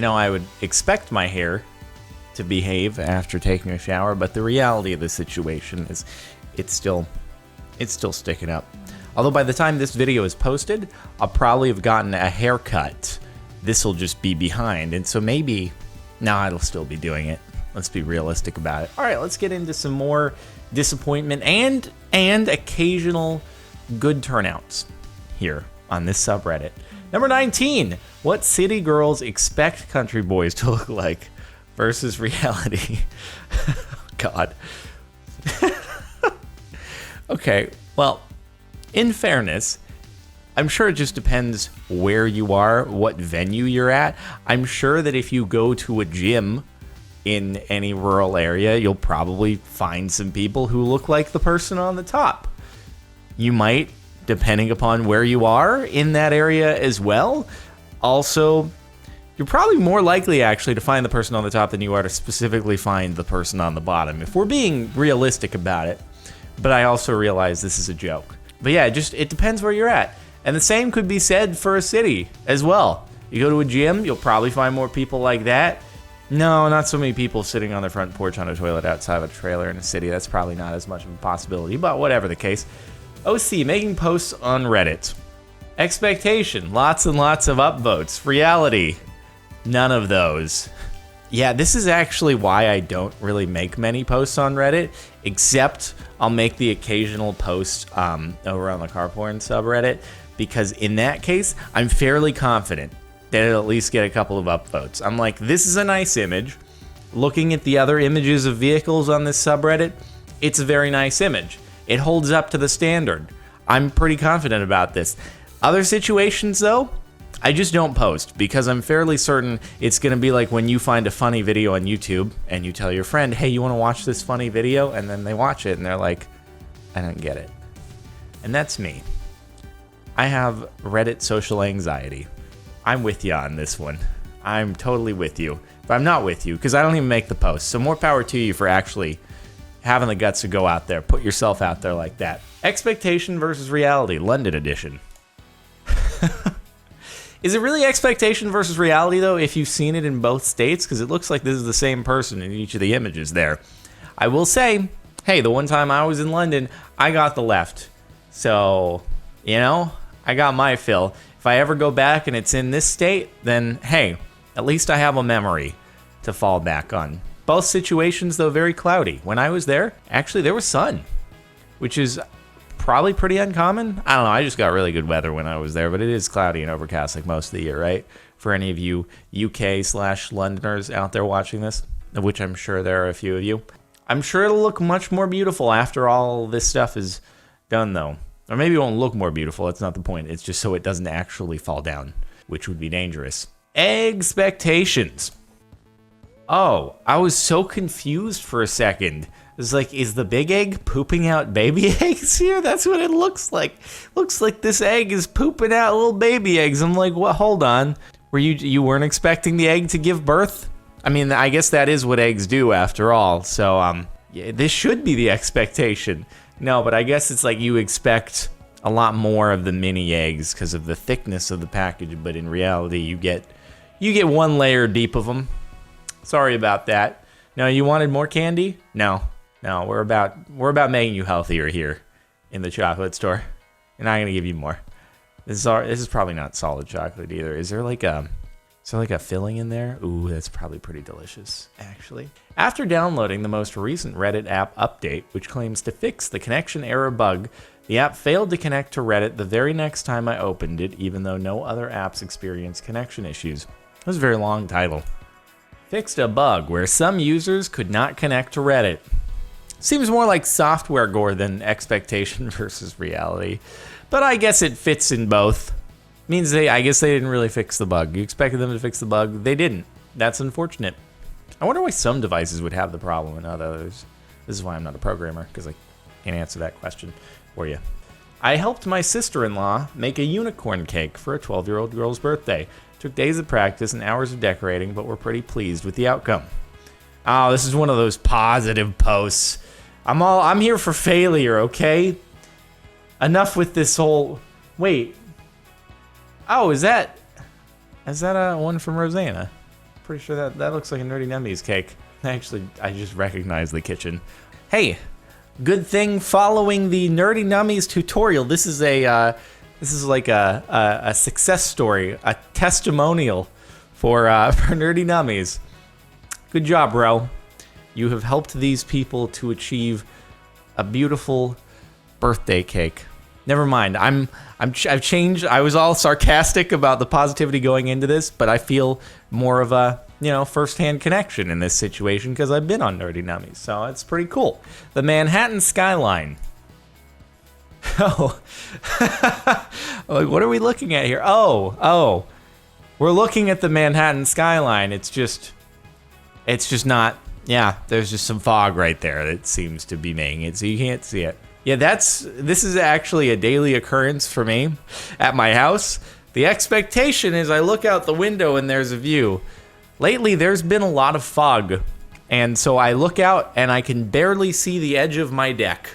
I would expect my hair to behave after taking a shower, but the reality of the situation is it's still sticking up. Although by the time this video is posted, I'll probably have gotten a haircut. This'll just be behind, and so maybe, it'll still be doing it. Let's be realistic about it. All right, let's get into some more disappointment and occasional good turnouts here on this subreddit. Number 19, what city girls expect country boys to look like versus reality. God. Okay, well, in fairness, I'm sure it just depends where you are, what venue you're at. I'm sure that if you go to a gym in any rural area, you'll probably find some people who look like the person on the top. You might, depending upon where you are in that area as well. Also, you're probably more likely actually to find the person on the top than you are to specifically find the person on the bottom, if we're being realistic about it. But I also realize this is a joke. But yeah, it depends where you're at. And the same could be said for a city as well. You go to a gym, you'll probably find more people like that. No, not so many people sitting on their front porch on a toilet outside of a trailer in a city. That's probably not as much of a possibility, but whatever the case. OC, making posts on Reddit. Expectation, lots and lots of upvotes. Reality, none of those. Yeah, this is actually why I don't really make many posts on Reddit, except I'll make the occasional post over on the car porn subreddit, because in that case, I'm fairly confident that it'll at least get a couple of upvotes. I'm like, this is a nice image. Looking at the other images of vehicles on this subreddit, it's a very nice image. It holds up to the standard. I'm pretty confident about this. Other situations, though, I just don't post because I'm fairly certain it's going to be like when you find a funny video on YouTube and you tell your friend, hey, you want to watch this funny video? And then they watch it and they're like, I don't get it. And that's me. I have Reddit social anxiety. I'm with you on this one. I'm totally with you. But I'm not with you because I don't even make the post. So more power to you for actually having the guts to go out there, put yourself out there like that. Expectation versus reality, London edition. Is it really expectation versus reality, though, if you've seen it in both states? Because it looks like this is the same person in each of the images there. I will say, hey, the one time I was in London, I got the left. So, I got my fill. If I ever go back and it's in this state, then, hey, at least I have a memory to fall back on. Both situations, though, very cloudy. When I was there, actually, there was sun, which is probably pretty uncommon. I don't know. I just got really good weather when I was there, but it is cloudy and overcast like most of the year, right? For any of you UK/Londoners out there watching this, of which I'm sure there are a few of you, I'm sure it'll look much more beautiful after all this stuff is done, though. Or maybe it won't look more beautiful. That's not the point. It's just so it doesn't actually fall down, which would be dangerous. Expectations. Oh, I was so confused for a second. It's like, is the big egg pooping out baby eggs here? That's what it looks like. Looks like this egg is pooping out little baby eggs. I'm like, what? Hold on. Were you weren't expecting the egg to give birth? I mean, I guess that is what eggs do after all. So, yeah, this should be the expectation. No, but I guess it's like you expect a lot more of the mini eggs because of the thickness of the package. But in reality, you get one layer deep of them. Sorry about that. No, you wanted more candy? No, we're about making you healthier here in the chocolate store. And I'm gonna give you more. This is probably not solid chocolate either. Is there like a filling in there? Ooh, that's probably pretty delicious, actually. After downloading the most recent Reddit app update, which claims to fix the connection error bug, the app failed to connect to Reddit the very next time I opened it, even though no other apps experienced connection issues. That was a very long title. Fixed a bug where some users could not connect to Reddit. Seems more like software gore than expectation versus reality. But I guess it fits in both. Means I guess they didn't really fix the bug. You expected them to fix the bug. They didn't. That's unfortunate. I wonder why some devices would have the problem and not others. This is why I'm not a programmer, because I can't answer that question for you. I helped my sister-in-law make a unicorn cake for a 12-year-old girl's birthday. Took days of practice and hours of decorating, but we're pretty pleased with the outcome. Oh, this is one of those positive posts. I'm here for failure, okay? Enough with this whole... Wait. Oh, is that a one from Rosanna? Pretty sure that looks like a Nerdy Nummies cake. Actually, I just recognize the kitchen. Hey, good thing following the Nerdy Nummies tutorial. This is like a success story, a testimonial for Nerdy Nummies. Good job, bro. You have helped these people to achieve a beautiful birthday cake. Never mind. I've changed. I was all sarcastic about the positivity going into this, but I feel more of a, first-hand connection in this situation because I've been on Nerdy Nummies, so it's pretty cool. The Manhattan skyline. Oh. What are we looking at here? Oh. We're looking at the Manhattan skyline. It's just not, there's just some fog right there that seems to be making it so you can't see it. Yeah, this is actually a daily occurrence for me at my house. The expectation is I look out the window and there's a view. Lately, there's been a lot of fog, and so I look out and I can barely see the edge of my deck.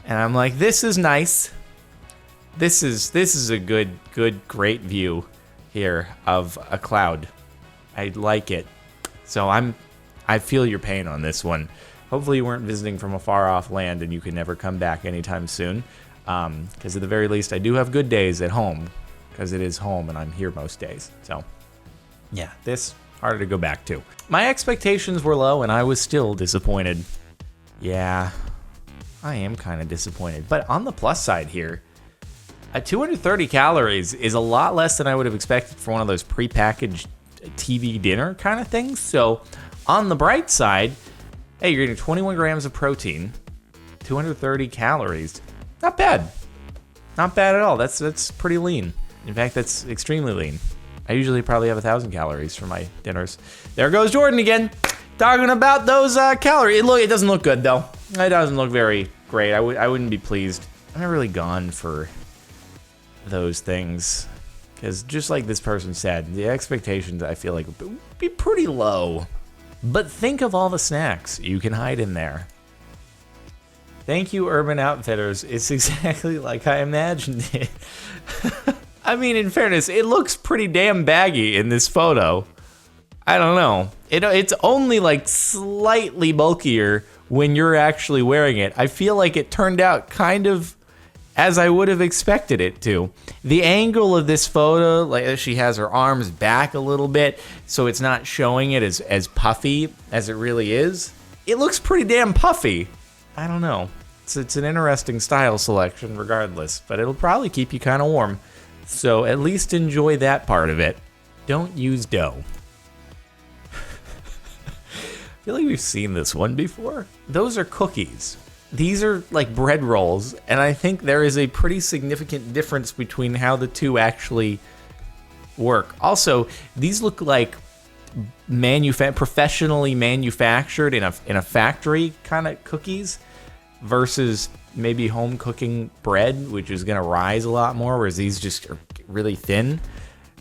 And I'm like, this is nice. This is a great view here of a cloud. I like it. So I feel your pain on this one. Hopefully you weren't visiting from a far-off land and you can never come back anytime soon. Because at the very least, I do have good days at home. Because it is home and I'm here most days. So, yeah, this, harder to go back to. My expectations were low and I was still disappointed. Yeah, I am kind of disappointed. But on the plus side here, 230 calories is a lot less than I would have expected for one of those prepackaged TV dinner kind of things. So, on the bright side, hey, you're getting 21 grams of protein, 230 calories. Not bad. Not bad at all. That's pretty lean. In fact, that's extremely lean. I usually probably have 1,000 calories for my dinners. There goes Jordan again, talking about those calories. It doesn't look good, though. It doesn't look very great. I wouldn't be pleased. I'm not really gone for those things. Because just like this person said, the expectations, I feel like, would be pretty low. But think of all the snacks you can hide in there. Thank you, Urban Outfitters. It's exactly like I imagined it. I mean, in fairness, it looks pretty damn baggy in this photo. I don't know. It's only like slightly bulkier when you're actually wearing it. I feel like it turned out kind of as I would have expected it to. The angle of this photo, like she has her arms back a little bit, so it's not showing it as puffy as it really is. It looks pretty damn puffy. I don't know. It's an interesting style selection regardless, but it'll probably keep you kind of warm. So at least enjoy that part of it. Don't use dough. I feel like we've seen this one before. Those are cookies. These are like bread rolls, and I think there is a pretty significant difference between how the two actually work. Also, these look like professionally manufactured in a factory kind of cookies versus maybe home cooking bread, which is going to rise a lot more, whereas these just are really thin.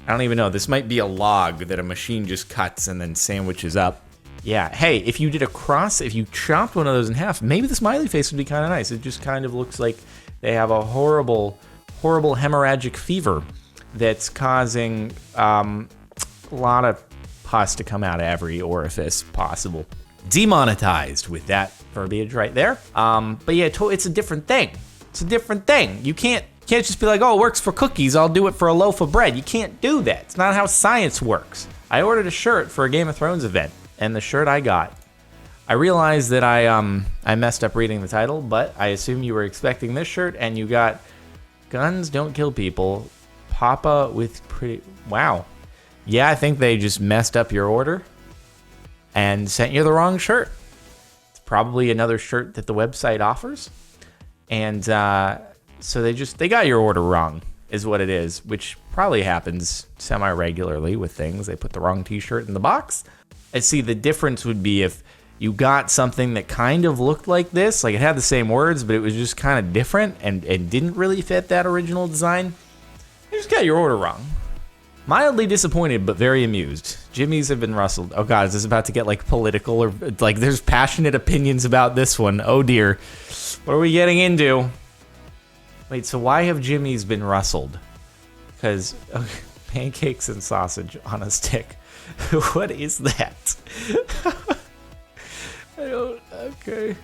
I don't even know. This might be a log that a machine just cuts and then sandwiches up. Yeah, hey, if you chopped one of those in half, maybe the smiley face would be kind of nice. It just kind of looks like they have a horrible hemorrhagic fever that's causing a lot of pus to come out of every orifice possible. Demonetized with that verbiage right there. But yeah, it's a different thing. It's a different thing. You can't just be like, oh, it works for cookies, I'll do it for a loaf of bread. You can't do that. It's not how science works. I ordered a shirt for a Game of Thrones event. And the shirt I got, I realized that I messed up reading the title, but I assume you were expecting this shirt, and you got Guns Don't Kill People, Papa with Pretty... Wow. Yeah, I think they just messed up your order and sent you the wrong shirt. It's probably another shirt that the website offers. And so they got your order wrong, is what it is, which probably happens semi-regularly with things. They put the wrong t-shirt in the box. I see the difference would be if you got something that kind of looked like this, like it had the same words, but it was just kind of different and didn't really fit that original design. You just got your order wrong. Mildly disappointed, but very amused. Jimmy's have been rustled. Oh God, is this about to get like political or like there's passionate opinions about this one? Oh dear. What are we getting into? Wait, so why have Jimmy's been rustled? Because pancakes and sausage on a stick. What is that? Okay.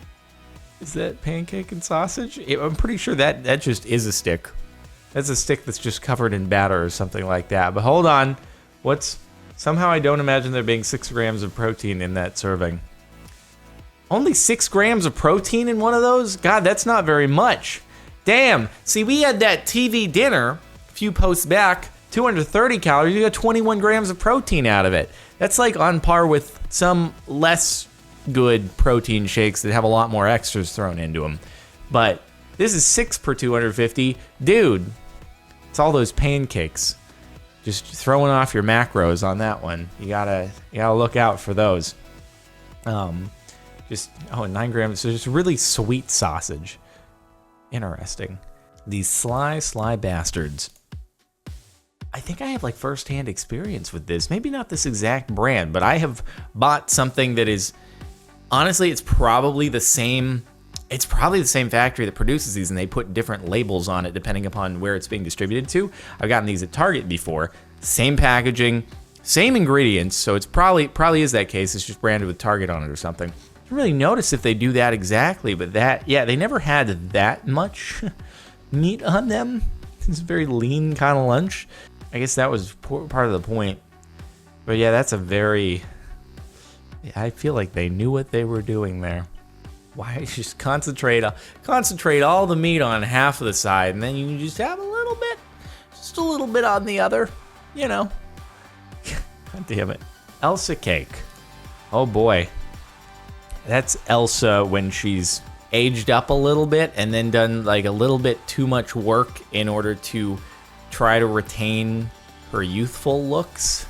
Is that pancake and sausage? I'm pretty sure that just is a stick. That's a stick that's just covered in batter or something like that. But hold on. Somehow I don't imagine there being 6 grams of protein in that serving. Only 6 grams of protein in one of those? God, that's not very much. Damn. See, we had that TV dinner a few posts back. 230 calories. You got 21 grams of protein out of it. That's like on par with some less good protein shakes that have a lot more extras thrown into them. But this is 6 per 250. Dude, it's all those pancakes. Just throwing off your macros on that one. You gotta look out for those. 9 grams. So just really sweet sausage. Interesting. These sly bastards. I think I have like firsthand experience with this. Maybe not this exact brand, but I have bought something that is, honestly, it's probably the same factory that produces these, and they put different labels on it depending upon where it's being distributed to. I've gotten these at Target before. Same packaging, same ingredients, so it's probably is that case. It's just branded with Target on it or something. I didn't really notice if they do that exactly, but they never had that much meat on them. It's a very lean kind of lunch. I guess that was part of the point. But yeah, that's I feel like they knew what they were doing there. Why just concentrate all the meat on half of the side, and then you can just have just a little bit on the other, God damn it. Elsa cake. Oh boy. That's Elsa when she's aged up a little bit and then done like a little bit too much work in order to try to retain her youthful looks.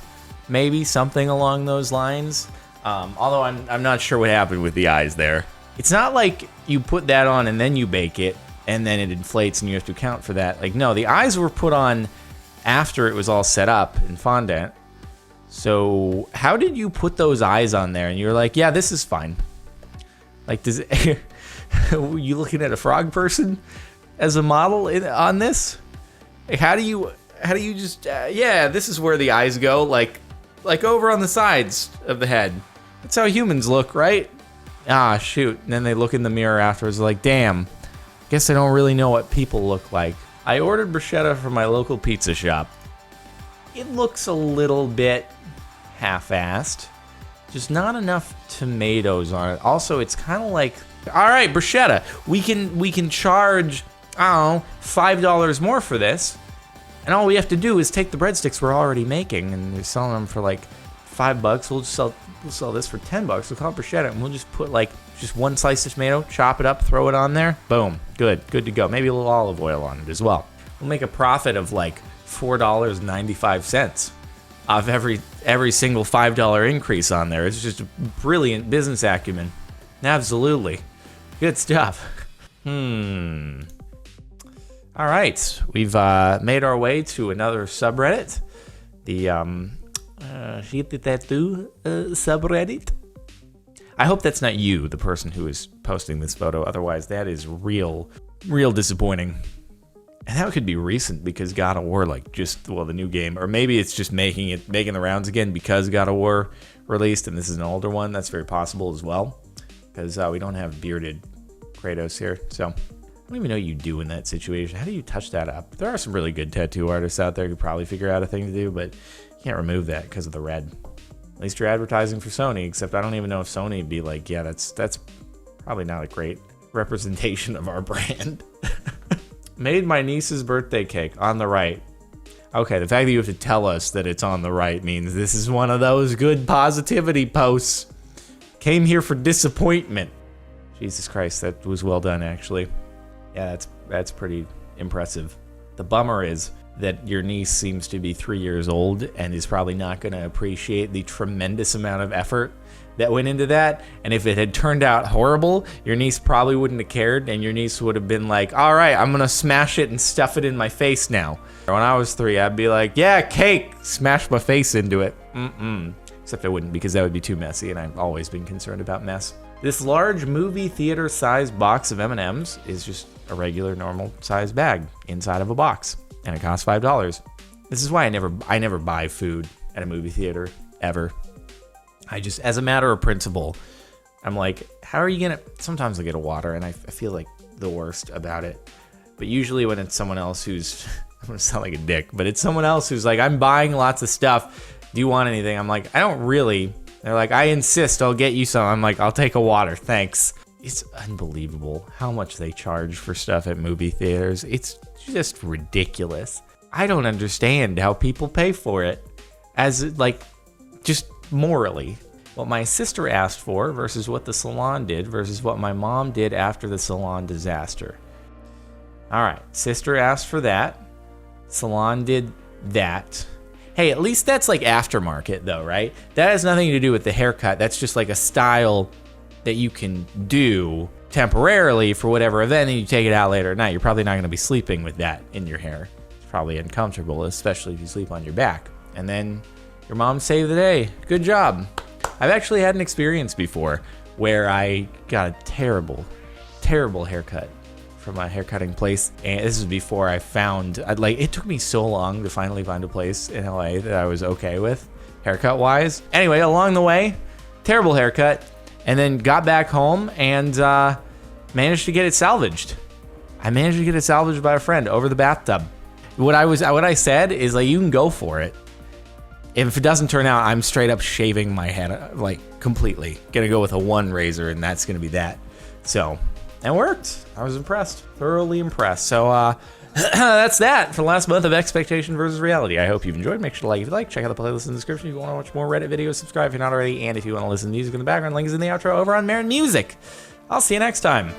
Maybe something along those lines. Although I'm not sure what happened with the eyes there. It's not like you put that on and then you bake it and then it inflates and you have to account for that. Like, no, the eyes were put on after it was all set up in fondant. So how did you put those eyes on there? And you're like, yeah, this is fine. Like, were you looking at a frog person as a model on this? Like, how do you just, this is where the eyes go, like over on the sides of the head. That's how humans look, right? Ah, shoot. And then they look in the mirror afterwards like, damn, guess I don't really know what people look like. I ordered bruschetta from my local pizza shop. It looks a little bit half-assed. Just not enough tomatoes on it. Also, it's kind of like, all right, bruschetta, we can charge, I don't know, $5 more for this. And all we have to do is take the breadsticks we're already making, and they're selling them for like $5. We'll sell this for $10. We'll call it bruschetta, and we'll just put like just one slice of tomato, chop it up, throw it on there. Boom, good to go. Maybe a little olive oil on it as well. We'll make a profit of like $4.95 off every single $5 increase on there. It's just a brilliant business acumen. Absolutely, good stuff. All right, we've made our way to another subreddit, the Shitty Tattoo subreddit. I hope that's not you, the person who is posting this photo. Otherwise, that is real disappointing. And that could be recent because God of War, the new game, or maybe it's just making the rounds again because God of War released, and this is an older one. That's very possible as well, because we don't have bearded Kratos here, so I don't even know what you do in that situation. How do you touch that up? There are some really good tattoo artists out there who could probably figure out a thing to do, but you can't remove that because of the red. At least you're advertising for Sony, except I don't even know if Sony would be like, yeah, that's probably not a great representation of our brand. Made my niece's birthday cake on the right. Okay, the fact that you have to tell us that it's on the right means this is one of those good positivity posts. Came here for disappointment. Jesus Christ, that was well done, actually. Yeah, that's pretty impressive. The bummer is that your niece seems to be 3 years old and is probably not going to appreciate the tremendous amount of effort that went into that. And if it had turned out horrible, your niece probably wouldn't have cared, and your niece would have been like, all right, I'm going to smash it and stuff it in my face now. When I was 3, I'd be like, yeah, cake, smash my face into it. Except I wouldn't, because that would be too messy, and I've always been concerned about mess. This large movie theater sized box of M&Ms is just a regular normal sized bag inside of a box, and it costs $5. This is why I never buy food at a movie theater. ever. I just, as a matter of principle, I'm like, how are you gonna, sometimes I get a water and I feel like the worst about it. But usually when it's someone else who's, I'm gonna sound like a dick, but it's someone else who's like, I'm buying lots of stuff. Do you want anything? I'm like, I don't really. They're like, I insist, I'll get you some. I'm like, I'll take a water, thanks. It's unbelievable how much they charge for stuff at movie theaters. It's just ridiculous. I don't understand how people pay for it as, like, just morally. What my sister asked for versus what the salon did versus what my mom did after the salon disaster. All right, sister asked for that. Salon did that. Hey, at least that's like aftermarket though, right? That has nothing to do with the haircut. That's just like a style that you can do temporarily for whatever event, and you take it out later at night. You're probably not going to be sleeping with that in your hair. It's probably uncomfortable, especially if you sleep on your back. And then your mom saved the day. Good job. I've actually had an experience before where I got a terrible, terrible haircut from a haircutting place, and this is before I found, it took me so long to finally find a place in LA that I was okay with, haircut wise. Anyway, along the way, terrible haircut, and then got back home and managed to get it salvaged. I managed to get it salvaged by a friend over the bathtub. What I said is, like, you can go for it. If it doesn't turn out, I'm straight up shaving my head, like, completely. Gonna go with a 1 razor, and that's gonna be that. So, it worked. I was impressed, thoroughly impressed. So that's that for the last month of Expectation versus Reality. I hope you've enjoyed. Make sure to like if you like. Check out the playlist in the description if you want to watch more Reddit videos. Subscribe if you're not already. And if you want to listen to music in the background, link is in the outro over on Marin Music. I'll see you next time.